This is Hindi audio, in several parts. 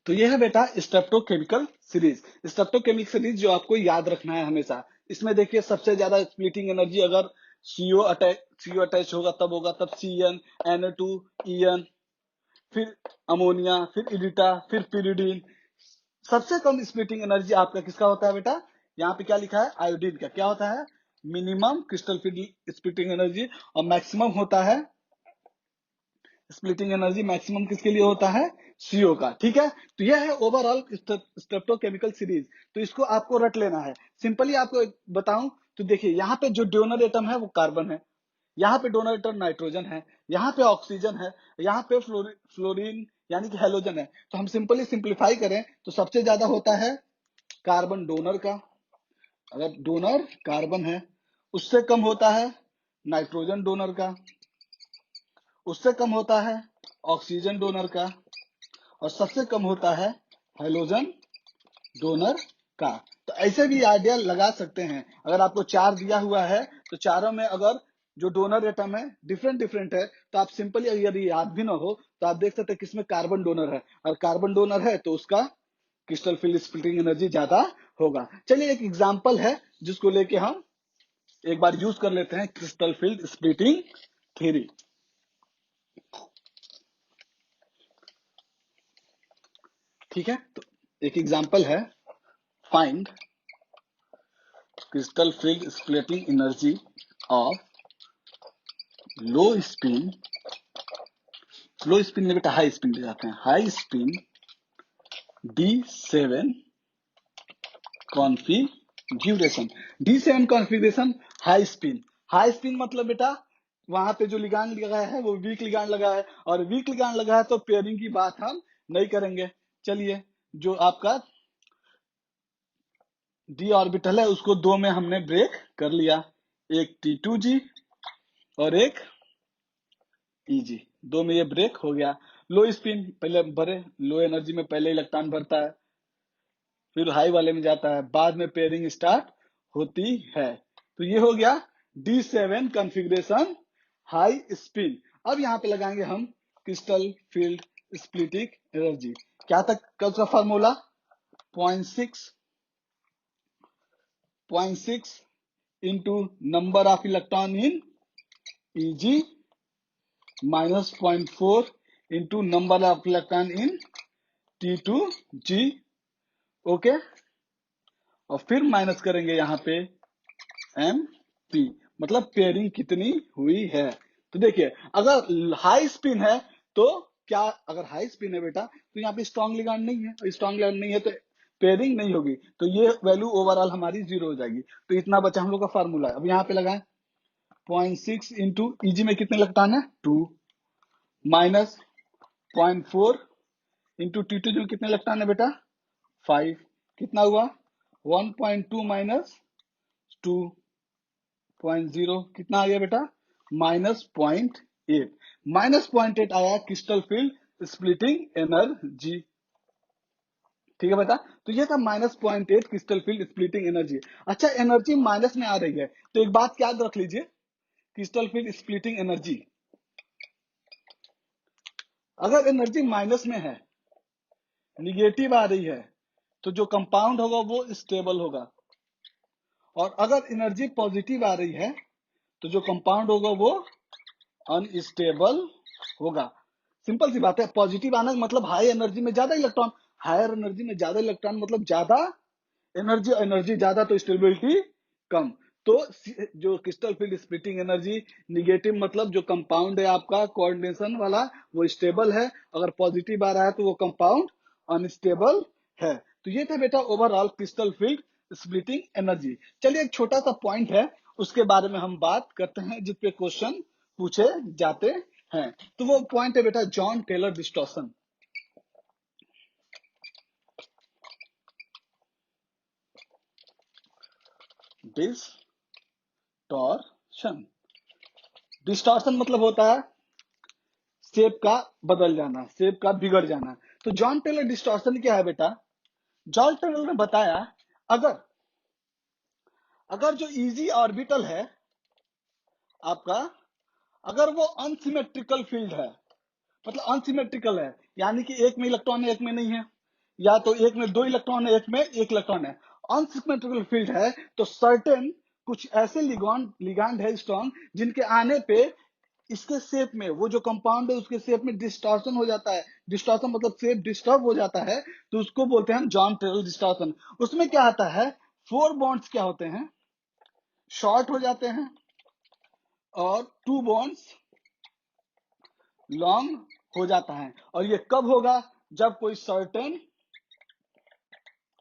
तो ये है बेटा स्ट्रेप्टोकेमिकल सीरीज। स्ट्रेप्टोकेमिकल सीरीज जो आपको याद रखना है हमेशा। इसमें देखिए सबसे ज्यादा स्प्लिटिंग एनर्जी अगर सीओ अटैच होगा तब सीएन, NO2, EN, फिर अमोनिया, फिर इरिटा, फिर पिरिडीन। सबसे कम स्प्लिटिंग एनर्जी आपका किसका होता है बेटा? यहाँ पे क्या लिखा है? आयोडीन का। क्या होता है? Minimum crystal field splitting energy. और मैक्सिमम होता है स्प्लिटिंग एनर्जी, मैक्सिमम किसके लिए होता है? सीओ का। ठीक है, तो यह है ओवरऑल स्ट्रेप्टोकेमिकल सीरीज। तो इसको आपको रट लेना है। सिंपली आपको बताऊं तो देखिए, यहाँ पे जो डोनर एटम है वो कार्बन है, यहाँ पे डोनर एटम नाइट्रोजन है, यहाँ पे ऑक्सीजन है, यहाँ पे फ्लोरीन यानी कि हेलोजन है। तो हम सिंपली सिंप्लीफाई करें तो सबसे ज्यादा होता है कार्बन डोनर का। अगर डोनर कार्बन है, उससे कम होता है नाइट्रोजन डोनर का, उससे कम होता है ऑक्सीजन डोनर का, और सबसे कम होता है हाइड्रोजन डोनर का। तो ऐसे भी आइडिया लगा सकते हैं। अगर आपको 4 दिया हुआ है तो चारों में अगर जो डोनर एटम है डिफरेंट डिफरेंट है, तो आप सिंपली यदि याद भी ना हो तो आप देख सकते हैं किसमें कार्बन डोनर है, और कार्बन डोनर है तो उसका क्रिस्टल फील्ड स्प्लिटिंग एनर्जी ज्यादा होगा। चलिए एक एग्जांपल है जिसको लेके हम एक बार यूज कर लेते हैं, क्रिस्टल फील्ड स्प्लिटिंग थ्योरी। ठीक है, तो एक एग्जांपल है, find crystal field splitting energy of low spin में बेटा हाई स्पिन ले जाते हैं, high spin D7 configuration. D7 configuration high spin मतलब बेटा वहां पे जो लिगांड लगाया है वो वीक लिगांड लगा है, और वीक लिगांड लगा है तो पेयरिंग की बात हम नहीं करेंगे। चलिए, जो आपका D ऑर्बिटल है उसको दो में हमने ब्रेक कर लिया, एक T2G और एक EG, दो में ये ब्रेक हो गया। लो स्पिन पहले भरे, लो एनर्जी में पहले इलेक्ट्रॉन भरता है, फिर हाई वाले में जाता है, बाद में पेयरिंग स्टार्ट होती है। तो ये हो गया D7 कॉन्फ़िगरेशन हाई स्पिन। अब यहाँ पे लगाएंगे हम क्रिस्टल फील्ड स्प्लिटिंग एनर्जी। क्या था कल का formula? 0.6 into number of electron in EG minus 0.4 into number of electron in T2G। Okay, और फिर माइनस करेंगे यहाँ पे MP, मतलब पेयरिंग कितनी हुई है। तो देखिए अगर हाई स्पिन है तो क्या, अगर हाई स्पिन है बेटा तो यहाँ पे स्ट्रॉन्ग लिगांड नहीं है, और स्ट्रॉन्ग लिगांड नहीं है तो पेयरिंग नहीं होगी, तो ये वैल्यू ओवरऑल हमारी 0 हो जाएगी। तो इतना बचा हम लोग का फार्मूला। अब यहाँ पे लगाएं 0.6 इंटू EG में कितने इलेक्ट्रॉन है? 2, माइनस 0.4 इंटू T2 में कितने इलेक्ट्रॉन है बेटा? 5। कितना हुआ? 1.2 माइनस 2.0 कितना आ गया बेटा? -0.8। -0.8 आया क्रिस्टल फील्ड स्प्लिटिंग एनर्जी। ठीक है बेटा, तो ये था -0.8 क्रिस्टल फील्ड स्प्लिटिंग एनर्जी। अच्छा, एनर्जी माइनस में आ रही है तो एक बात याद रख लीजिए, क्रिस्टल फील्ड स्प्लिटिंग एनर्जी अगर एनर्जी माइनस में है, निगेटिव आ रही है, तो जो कंपाउंड होगा वो स्टेबल होगा, और अगर एनर्जी पॉजिटिव आ रही है तो जो कंपाउंड होगा वो अनस्टेबल होगा। सिंपल सी बात है, पॉजिटिव आना मतलब हाई एनर्जी में ज्यादा इलेक्ट्रॉन, हायर एनर्जी में ज्यादा इलेक्ट्रॉन मतलब ज्यादा एनर्जी, एनर्जी ज्यादा तो स्टेबिलिटी कम। तो जो crystal field splitting energy negative मतलब जो कंपाउंड है आपका कोऑर्डिनेशन वाला वो स्टेबल है, अगर पॉजिटिव आ रहा है तो वो कंपाउंड अनस्टेबल है। तो ये था बेटा overall crystal field splitting energy. चलिए एक छोटा सा पॉइंट है उसके बारे में हम बात करते हैं जिसपे क्वेश्चन पूछे जाते हैं। तो वो पॉइंट है बेटा जॉन टेलर डिस्टॉर्शन। डिस्टॉर्शन मतलब होता है शेप का बदल जाना, शेप का बिगड़ जाना। तो जॉन टेलर डिस्टॉर्शन क्या है बेटा? जॉन टेलर ने बताया अगर अगर जो इजी ऑर्बिटल है आपका, अगर वो अनसिमेट्रिकल फील्ड है, मतलब अनसिमेट्रिकल है, यानी कि एक में इलेक्ट्रॉन है एक में नहीं है, या तो एक में 2 इलेक्ट्रॉन है, एक में 1 इलेक्ट्रॉन है। अनसिमेट्रिकल फील्ड है तो सर्टेन कुछ ऐसे लिगांड है स्ट्रॉन्ग, जिनके आने पे इसके शेप में, वो जो कंपाउंड है उसके शेप में डिस्टॉर्शन हो जाता है। डिस्टॉर्शन मतलब शेप डिस्टर्ब हो जाता है, तो उसको बोलते हैं हम जॉन टेलर डिस्टॉर्शन। उसमें क्या आता है, 4 बॉन्ड्स क्या होते हैं, शॉर्ट हो जाते हैं, और 2 बॉन्ड्स लॉन्ग हो जाता है। और ये कब होगा, जब कोई सर्टेन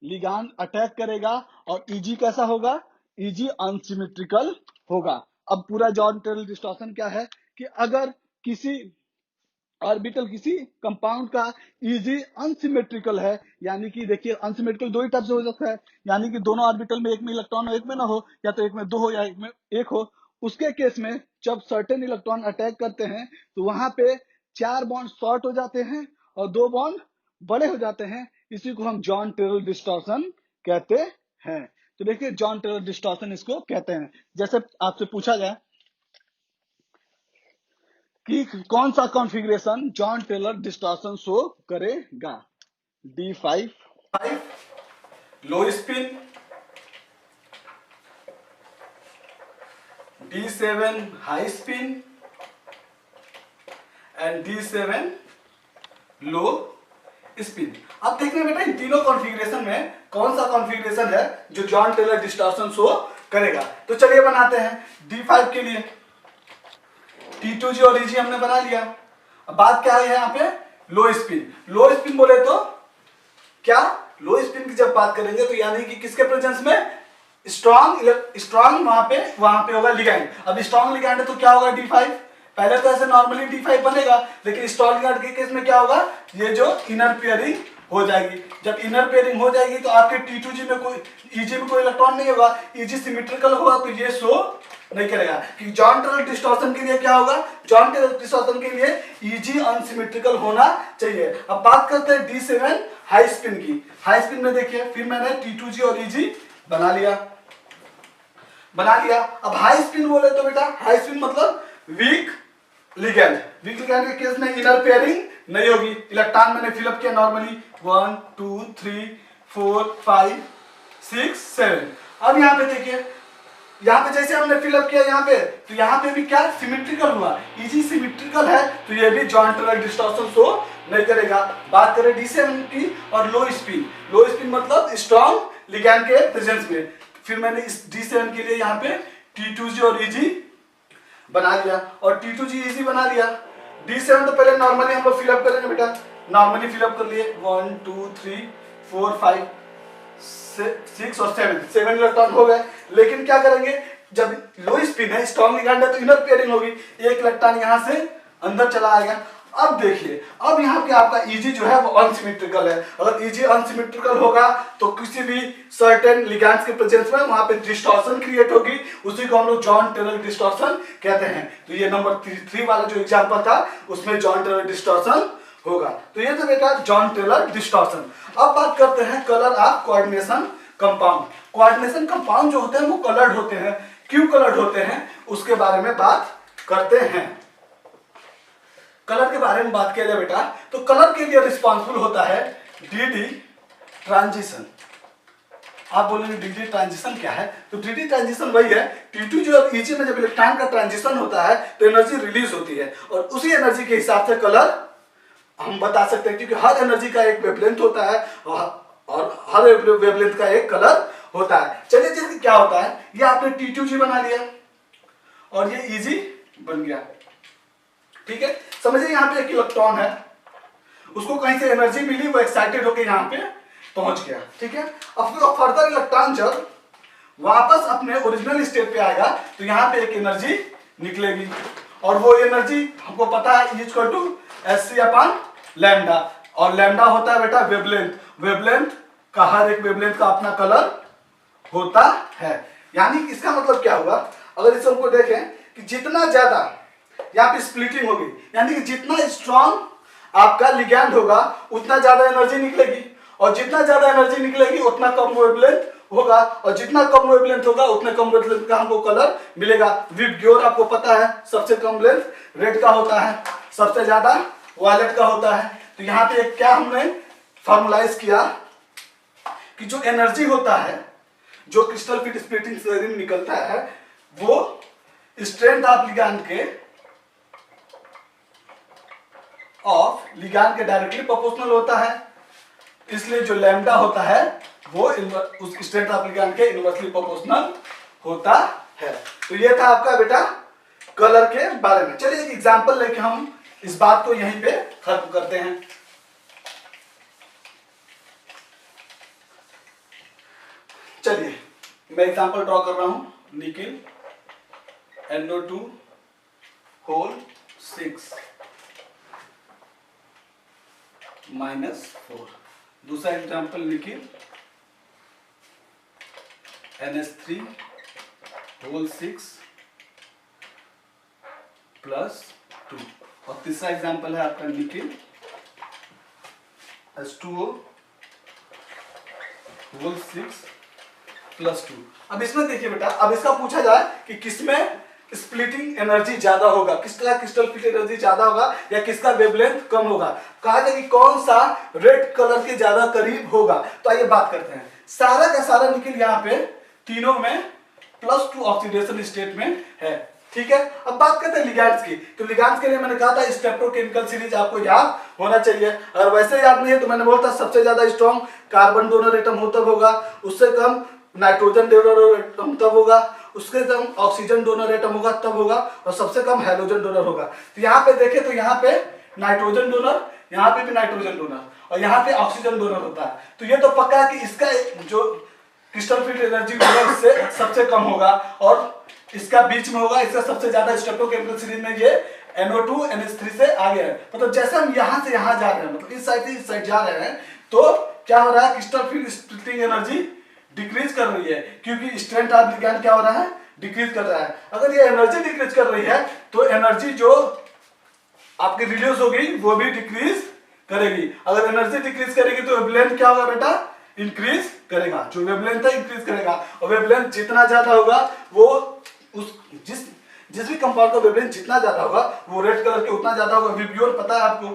लिगांड अटैक करेगा, और ईजी कैसा होगा, ईजी अनसिमेट्रिकल होगा। अब पूरा जॉन टेलर डिस्टॉर्शन क्या है कि अगर किसी ऑर्बिटल किसी कंपाउंड का इजी अनसिमेट्रिकल है, यानी कि देखिए अनसिमेट्रिकल 2 ही टाइप से हो सकता है, यानी कि दोनों ऑर्बिटल में एक में इलेक्ट्रॉन हो एक में ना हो, या तो एक में 2 हो या एक में 1 हो। उसके केस में जब सर्टेन इलेक्ट्रॉन अटैक करते हैं तो वहां पे 4 बॉन्ड शॉर्ट हो जाते हैं और 2 बॉन्ड बड़े हो जाते हैं। इसी को हम जॉन टेलर डिस्टॉर्शन कहते हैं। तो देखिए जॉन टेलर डिस्टॉर्शन इसको कहते हैं। जैसे आपसे पूछा जाए कि कौन सा configuration Jahn Teller distortion show करेगा, D5 low spin, D7 high spin and D7 low spin. अब देखते हैं बेटा इन तीनों कॉन्फ़िगरेशन में कौन सा कॉन्फ़िगरेशन है जो जॉन टेलर डिस्टॉर्शन शो करेगा। तो चलिए बनाते हैं। D5 के लिए T2G और EG हमने बना लिया। अब बात क्या है यहाँ पे, लो स्पिन। लो स्पिन बोले तो क्या, लो स्पिन की जब बात करेंगे तो यानी कि किसके प्रेजेंस में, स्ट्रॉन्ग वहां पे होगा लिगैंड। अब स्ट्रॉन्ग लिगैंड है तो क्या होगा, D5। पहले तो ऐसे नॉर्मली D5 बनेगा, लेकिन स्ट्रॉन्ग लिगैंड के केस में क्या होगा, ये जो इनर पेयरिंग हो जाएगी। जब इनर पेयरिंग हो जाएगी तो आपके T2G में कोई, EG में कोई इलेक्ट्रॉन नहीं होगा, EG सिमेट्रिकल होगा, तो ये शो नहीं करेगा। कि जॉन टेलर डिस्टॉर्शन के लिए क्या होगा, जॉन टेलर डिस्टॉर्शन के लिए EG अनसिमेट्रिकल होना चाहिए। अब बात करते हैं D7 हाई स्पिन की। हाई स्पिन में देखिए फिर मैंने T2G और EG बना लिया। अब हाई स्पिन बोले तो बेटा हाई स्पिन मतलब वीक लिगैंड। वीक लिगैंड के केस में इनर पेयरिंग नहीं होगी। इलेक्ट्रॉन मैंने फिलअप किया नॉर्मली 1 2 3 4 5 6 7। अब यहाँ पे देखिए, यहाँ पे जैसे हमने फिलअप किया यहाँ पे, तो यहाँ पे भी क्या सिमेट्रिकल हुआ, EG सिमेट्रिकल है, तो ये भी जॉन टेलर डिस्टॉर्शन शो नहीं करेगा। बात करें D7 की और लो स्पिन। लो स्पिन मतलब स्ट्रॉन्ग लिगैंड के प्रेजेंस में। फिर मैंने इस D7 के लिए यहाँ पे T2G और EG बना लिया, और T2G EG बना लिया। D7 तो पहले नॉर्मली हम लोग फिलअप करेंगे बेटा, नॉर्मली फिलअप कर लिए 1 2 3 4 5 6 और 7 इलेक्ट्रॉन हो गए। लेकिन क्या करेंगे, जब लो स्पिन है, स्ट्रॉन्ग लिगैंड है, तो इनर पेयरिंग होगी, एक इलेक्ट्रॉन यहां से अंदर चला आएगा। अब देखिए, अब यहाँ पे आपका EG जो है वो अनसिमेट्रिकल है। अगर EG अनसिमेट्रिकल होगा तो किसी भी सर्टेन लिगैंड्स के प्रेजेंस में वहां पे डिस्टॉर्शन क्रिएट होगी, उसी को हम लोग जॉन टेलर डिस्टॉर्शन कहते हैं। तो ये नंबर 3 वाला जो एग्जांपल था उसमें जॉन टेलर डिस्टॉर्शन होगा। तो ये तो बेटा जॉन टेलर डिस्टॉर्शन। अब बात करते हैं colour of coordination compound. Coordination compound जो होते हैं वो कलर्ड होते हैं। क्यों कलर्ड होते हैं उसके बारे में बात करते हैं। कलर के बारे में बात किया जाए बेटा, तो कलर के लिए रिस्पॉन्सिबल होता है DD ट्रांजिशन। आप बोलेंगे DD ट्रांजिशन क्या है, तो DD ट्रांजिशन वही है, T2G और EG में जब इलेक्ट्रॉन का ट्रांजिशन होता है तो एनर्जी रिलीज होती है, और उसी एनर्जी के हिसाब से कलर हम बता सकते हैं, क्योंकि हर एनर्जी का एक वेवलेंथ होता है और हर वेवलेंथ का एक कलर होता है। चलिए जैसे क्या होता है, ये आपने T2G बना लिया और ये EG बन गया, ठीक है। समझिए यहाँ पे एक इलेक्ट्रॉन है, उसको कहीं से एनर्जी मिली, वो एक्साइटेड होकर यहाँ पे पहुंच गया, ठीक है। अब फर्दर इलेक्ट्रॉन जब वापस अपने ओरिजिनल स्टेट पे आएगा तो यहाँ पे एक एनर्जी निकलेगी, और वो एनर्जी हमको पता है इक्वल टू Sc/λ, और लैम्डा होता है बेटा वेवलेंथ। वेवलेंथ का हर एक वेवलेंथ का अपना कलर होता है। यानी इसका मतलब क्या हुआ, अगर इसे हमको देखें कि जितना ज्यादा यहाँ पे स्प्लिटिंग होगी, यानी कि जितना स्ट्रॉन्ग आपका लिगैंड होगा उतना ज्यादा एनर्जी निकलेगी, और जितना ज्यादा एनर्जी निकलेगी उतना कम वेवलेंथ होगा, और जितना कम वेवलेंथ होगा उतना कम वेवलेंथ का हमको कलर मिलेगा। विबग्योर आपको पता है सबसे कम लेंथ रेड का होता है, सबसे ज्यादा वायलेट का होता है। तो यहाँ पे क्या हमने फॉर्मुलाइज किया कि जो एनर्जी होता है, जो क्रिस्टल फिट स्प्लिटिंग से निकलता है, वो स्ट्रेंथ ऑफ लिगैंड के डायरेक्टली प्रोपोर्शनल होता है। इसलिए जो लैम्डा होता है वो उस स्ट्रेंथ ऑफ लिगैंड के इनवर्सली प्रोपोर्शनल होता है। तो ये था आपका बेटा कलर के बारे में। चलिए एक एग्जांपल लेके हम इस बात को यहीं पे खत्म करते हैं। चलिए मैं एग्जांपल ड्रॉ कर रहा हूं, निकिल NO2 होल 6 -4। दूसरा एग्जांपल निकिल NH3 होल 6 +2। और तीसरा एग्जांपल है आपका निकिल H2O होल 6 +2। अब इसमें देखिए बेटा, अब इसका पूछा जाए कि किसमें स्प्लिटिंग एनर्जी ज्यादा होगा, किसका क्रिस्टल फिट एनर्जी ज्यादा होगा या किसका वेवलेंथ कम होगा। कहा जाए कि कौन सा रेड कलर के ज्यादा करीब होगा। तो आइए बात करते हैं। सारा का सारा निकिल यहाँ पे तीनों में +2 ऑक्सीडेशन स्टेट में है, ठीक है। अब बात करते हैं लिगैंड्स की। तो लिगैंड्स के लिए मैंने कहा था स्टेप्टोकेमिकल सीरीज आपको याद होना चाहिए। अगर वैसे याद नहीं है तो मैंने बोलता सबसे ज्यादा स्ट्रॉन्ग कार्बन डोनर एटम हो तब होगा, उससे कम नाइट्रोजन डोनर एटम तब होगा, उसके कम ऑक्सीजन डोनर एटम होगा तब होगा, और सबसे कम हाइड्रोजन डोनर होगा। तो यहाँ पे देखें तो यहाँ पे नाइट्रोजन डोनर, यहाँ पे भी नाइट्रोजन डोनर, और यहाँ पे ऑक्सीजन डोनर होता है। तो ये तो पक्का है कि इसका जो क्रिस्टल फिट एनर्जी होगा इससे सबसे कम होगा, और इसका बीच में होगा, इसका सबसे ज्यादा। स्टेप्टोकेमिकल सीरीज में ये NO2 NH3 से आगे है। मतलब जैसे हम यहाँ से यहाँ जा रहे हैं, मतलब इस साइड से इस साइड जा रहे हैं, तो क्या हो रहा है, crystal fit splitting energy decrease कर रही है, क्योंकि स्ट्रेंथ ऑफ लिगैंड क्या हो रहा है, डिक्रीज कर रहा है। अगर ये एनर्जी डिक्रीज कर रही है तो एनर्जी जो आपकी रिड्यूस होगी वो भी डिक्रीज करेगी। अगर एनर्जी डिक्रीज करेगी तो वेवलेंथ क्या होगा बेटा, इंक्रीज करेगा। जो वेवलेंथ है इंक्रीज करेगा, और वेवलेंथ जितना ज्यादा होगा वो उस जिस भी कंपाउंड का वेवलेंथ जितना ज्यादा होगा वो रेड कलर के उतना ज्यादा होगा। विब्ग्योर पता है आपको,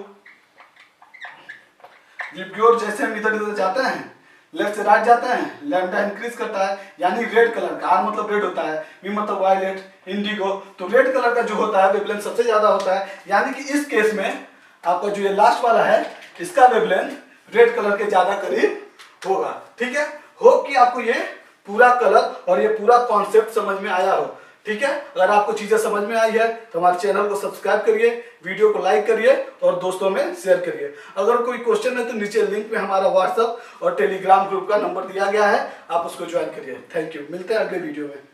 विब्ग्योर जैसे हम इधर उधर जाते हैं, लेफ्ट से राइट जाते हैं, लैम्डा इंक्रीज करता है, यानी रेड कलर का। आर मतलब रेड होता है, बी मतलब वायलेट, इंडिगो। तो रेड कलर का जो होता है वेवलेंथ सबसे ज्यादा होता है, यानी कि इस केस में आपका जो ये लास्ट वाला है इसका वेवलेंथ रेड कलर के ज्यादा करीब होगा, ठीक है। होप कि आपको ये पूरा कलर और ये पूरा कॉन्सेप्ट समझ में आया हो, ठीक है। अगर आपको चीजें समझ में आई है तो हमारे चैनल को सब्सक्राइब करिए, वीडियो को लाइक करिए और दोस्तों में शेयर करिए। अगर कोई क्वेश्चन है तो नीचे लिंक में हमारा व्हाट्सएप और टेलीग्राम ग्रुप का नंबर दिया गया है, आप उसको ज्वाइन करिए। थैंक यू, मिलते हैं अगले वीडियो में।